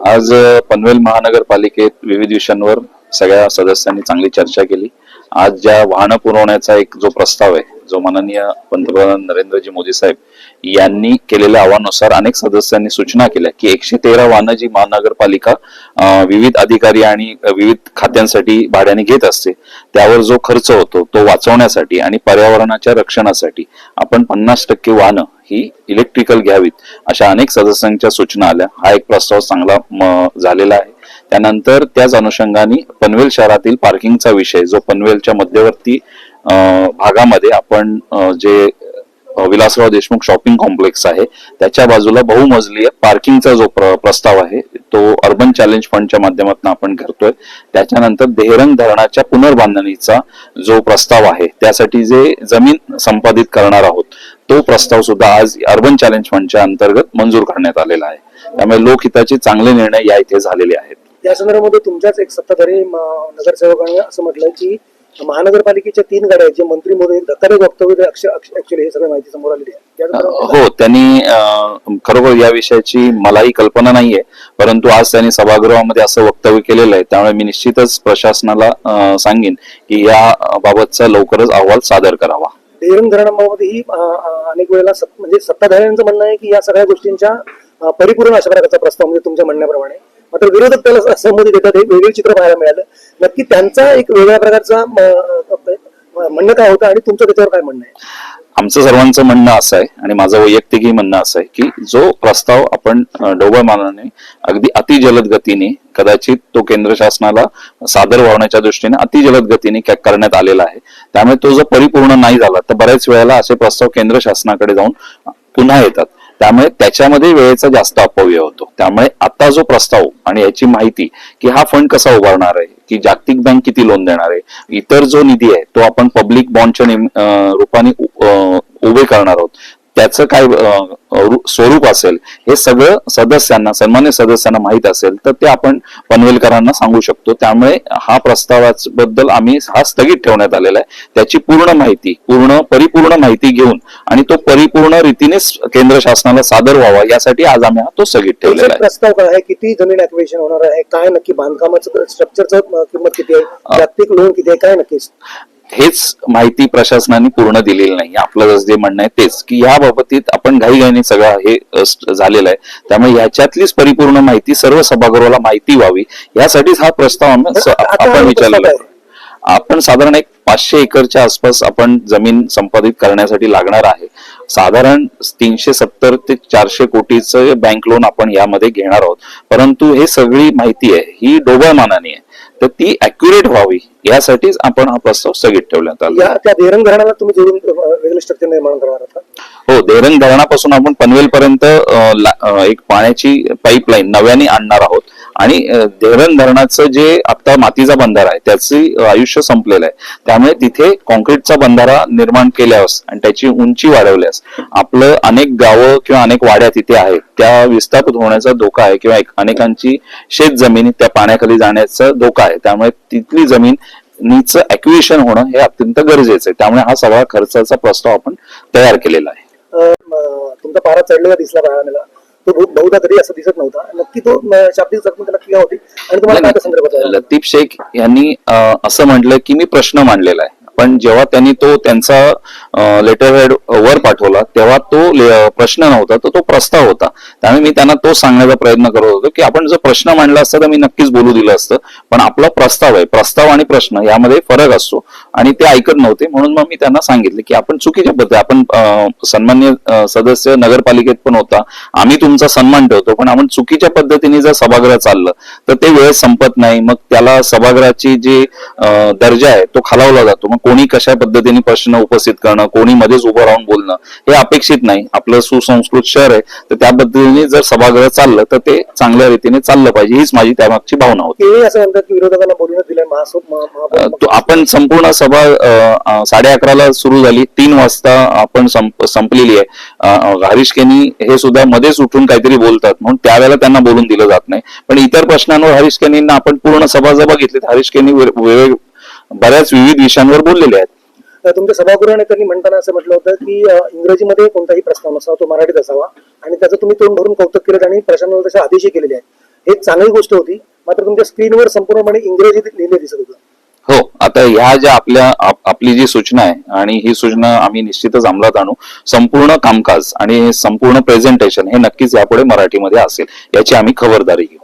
आज पनवेल महानगरपालिकेत विविध विषयांवर सगळ्या सदस्यांनी चांगली चर्चा केली। आज ज्या वाहन पुरवण्याचा एक जो प्रस्ताव आहे, जो माननीय पंतप्रधान नरेंद्रजी मोदी साहेब यांनी केलेल्या आव्हानानुसार अनेक सदस्यांनी सूचना केल्या की 113 वाहनं जी महानगरपालिका विविध अधिकारी आणि विविध खात्यांसाठी भाड्याने घेत असते, त्यावर जो खर्च होतो तो वाचवण्यासाठी आणि पर्यावरणाच्या रक्षणासाठी आपण 50% वाहनं ही इलेक्ट्रिकल घ्यावीत, अशा अनेक सदस्यांच्या सूचना आल्या। हा एक प्रस्ताव चांगला झालेला आहे। त्यानंतर त्याच अनुषंगाने पनवेल शहरातील पार्किंगचा विषय, जो पनवेलच्या मध्यवर्ती भागामध्ये आपण जे विलासराव देशमुख शॉपिंग कॉम्प्लेक्स आहे त्याच्या बाजूला बहुमजलीय पार्किंगचा जो प्रस्ताव आहे तो अर्बन चॅलेंज फंडच्या माध्यमातून आपण करतोय। त्याच्यानंतर देहरंग धरणाच्या पुनर्बांधणीचा जो प्रस्ताव आहे त्यासाठी जे जमीन संपादित करणार आहोत तो प्रस्ताव सुद्धा आज अर्बन चॅलेंज फंडच्या अंतर्गत मंजूर करण्यात आलेला आहे। त्यामुळे लोकहिताचे चांगले निर्णय या इथे झालेले आहेत। या संदर्भामध्ये तुमच्याच एक सत्ताधारी नगरसेवकांनी असं म्हटलंय की महानगरपालिकेच्या 3 गाड्या जे मंत्री महोदय धक्कादायक वक्तव्य ऍक्च्युअली हे सगळं माहिती समोर आलेली आहे। हो, त्यांनी खरोखर या विषयाची मलाही कल्पना नाहीये, परंतु आज त्यांनी सभागृहामध्ये असं वक्तव्य केलेलं आहे। त्यामुळे मी निश्चितच प्रशासनाला सांगेन की या बाबतचा लवकरच अहवाल सादर करावा। देहरंग धरणाबाबतही अनेक वेळेला म्हणजे सत्ताधाऱ्यांचं म्हणणं आहे की या सगळ्या गोष्टींच्या परिपूर्ण अशा प्रकारचा प्रस्ताव म्हणजे तुमच्या म्हणण्याप्रमाणे, मात्र विरोधक त्याला सहमती देतात। एक वेगळी चित्र पाहायला मिळालं। नक्की त्यांचा एक वेगळ्या प्रकारचा म्हणणं काय होतं आणि तुमचं त्याच्यावर काय म्हणणं आहे? आमचं सर्वांचं म्हणणं असं आहे आणि माझं वैयक्तिकही म्हणणं असं आहे की जो प्रस्ताव आपण ढोबळमानाने अगदी अतिजलद गतीने, कदाचित तो केंद्र शासनाला सादर व्हावण्याच्या दृष्टीने अतिजलद गतीने करण्यात आलेला आहे। त्यामुळे तो जर परिपूर्ण नाही झाला तर बऱ्याच वेळेला असे प्रस्ताव केंद्र शासनाकडे जाऊन पुन्हा येतात, त्यामुळे त्याच्यामध्ये वेळेचा जास्त अपव्यय होतो। त्यामुळे आता जो प्रस्ताव आणि याची माहिती की हा फंड कसा उभारणार आहे, की जागतिक बँक किती लोन देणार आहे, इतर जो निधी आहे तो आपण पब्लिक बॉन्डच्या रूपाने उभे करणार आहोत, त्याचं काय स्वरूप असेल हे सगळं सदस्यांना, सन्मान्य सदस्यांना माहित असेल तर ते आपण पनवेलकरांना सांगू शकतो। त्यामुळे हा प्रस्तावाबद्दल आम्ही हा स्थगित ठेवण्यात आलेला आहे। त्याची पूर्ण माहिती, परिपूर्ण माहिती घेऊन आणि तो परिपूर्ण रीतीने केंद्र शासनाला सादर व्हावा यासाठी आज आम्ही तो स्थगित ठेवलेला आहे। प्रस्ताव काय आहे, किती जमीन ऍक्विजिशन होणार आहे, काय नक्की बांधकामाचं स्ट्रक्चरचं किंमत किती आहे, जागतिक लोन किती आहे, काय नक्कीच हेच माहिती प्रशासनाने पूर्ण दिलेली नाही। आपलं जे म्हणणं आहे तेच की या बाबतीत आपण घाईघाईने सगळं हे झालेलं आहे। त्यामुळे ह्याच्यातलीच परिपूर्ण माहिती सर्व सभागृहाला माहिती व्हावी यासाठीच हा प्रस्ताव आपण विचारलेला आहे। आपण साधारण एक 500 एकरच्या आसपास आपण जमीन संपादित करण्यासाठी लागणार आहे। साधारण 370 ते 400 कोटीचं बँक लोन आपण यामध्ये घेणार आहोत, परंतु हे सगळी माहिती आहे ही ढोबळमानाने आहे, तर ती अॅक्युरेट व्हावी यासाठीच आपण हा प्रस्ताव स्थगित ठेवण्यात आला। त्या देहरंग धरणाला तुम्ही जोडून वेगळं स्ट्रक्चर निर्माण करणार आहात? हो, देहरंग धरणापासून आपण पनवेल पर्यंत एक पाण्याची पाईपलाईन नव्याने आणणार आहोत आणि देहरंग धरणाचं जे आता मातीचा बंधारा आहे त्याचे आयुष्य संपलेलं आहे। त्यामुळे तिथे कॉन्क्रीटचा बंधारा निर्माण केल्यास आणि त्याची उंची वाढवल्यास आपलं अनेक गावं किंवा अनेक वाड्या तिथे आहेत त्या विस्थापित होण्याचा धोका आहे, किंवा अनेकांची शेत जमिनी त्या पाण्याखाली जाण्याचा धोका आहे। त्यामुळे तिथली जमीनचं ऍक्विजिशन होणं हे अत्यंत गरजेचं आहे। त्यामुळे हा सगळा खर्चाचा प्रस्ताव आपण तयार केलेला आहे। तुमचा पारा चढलेला दिसला पाहायला, तो बहुधा कधी असं दिसत नव्हता। नक्की तो शाब्दिक जखमी नक्की काय होती आणि तुम्हाला काय संदर्भात? लतीफ शेख यांनी असं म्हटलं की मी प्रश्न मांडलेला आहे, पण जेव्हा त्यांनी तो त्यांचा लेटर हेड वर पाठवला तेव्हा तो प्रश्न नव्हता, तर तो प्रस्ताव होता। त्यामुळे मी त्यांना तो सांगण्याचा प्रयत्न करत होतो की आपण जर प्रश्न मांडला असता तर मी नक्कीच बोलू दिलं असतं, पण आपला प्रस्ताव आहे, प्रस्ताव आणि प्रश्न यामध्ये फरक असतो आणि ते ऐकत नव्हते। म्हणून मग मी त्यांना सांगितलं की आपण चुकीच्या पद्धती, आपण सन्मान्य सदस्य नगरपालिकेत पण होता, आम्ही तुमचा सन्मान ठेवतो, पण आपण चुकीच्या पद्धतीने जर सभागृह चाललं तर ते वेळ संपत नाही, मग त्याला सभागृहाची जी दर्जा आहे तो खालावला जातो। मग कोणी कशा पद्धतीने प्रश्न उपस्थित करणं, कोणी मध्येच उभं राहून बोलणं हे अपेक्षित नाही। आपलं सुसंस्कृत शहर आहे, तर त्या पद्धतीने जर सभागृह चाललं तर ते चांगल्या रीतीने चाललं पाहिजे, हीच माझी त्यामागची भावना होती। असं म्हणतात की विरोधकांना बोलून दिलंय आपण संपूर्ण सभा 11:30ला सुरू झाली, 3 वाजता आपण संपलेली आहे। हरीश केनी हे सुद्धा मध्येच उठून काहीतरी बोलतात, म्हणून त्यावेळेला त्यांना बोलून दिलं जात नाही। पण इतर प्रश्नांवर हरीश केनींना आपण पूर्ण सभा जर बघितली तर हरीश केनी बऱ्याच विविध विषयांवर बोललेले आहेत। तुमच्या सभागृह नेत्यांनी म्हणताना असं म्हटलं होतं की इंग्रजीमध्ये कोणताही प्रस्ताव नसावा, तो मराठीत असावा, आणि त्याचं तुम्ही तोंड भरून कौतुक केलं आणि प्रशासनाला तसे आदेशही केलेले आहेत। हे चांगली गोष्ट होती, मात्र तुमच्या स्क्रीनवर संपूर्णपणे इंग्रजीत लिहिले दिसत होतं. हो, आता ह्या ज्या आपली जी सूचना आहे आणि ही सूचना आम्ही निश्चितच अंमलात आणू. संपूर्ण कामकाज आणि संपूर्ण प्रेझेंटेशन हे नक्कीच यापुढे मराठीमध्ये असेल, याची आम्ही खबरदारी घेऊ.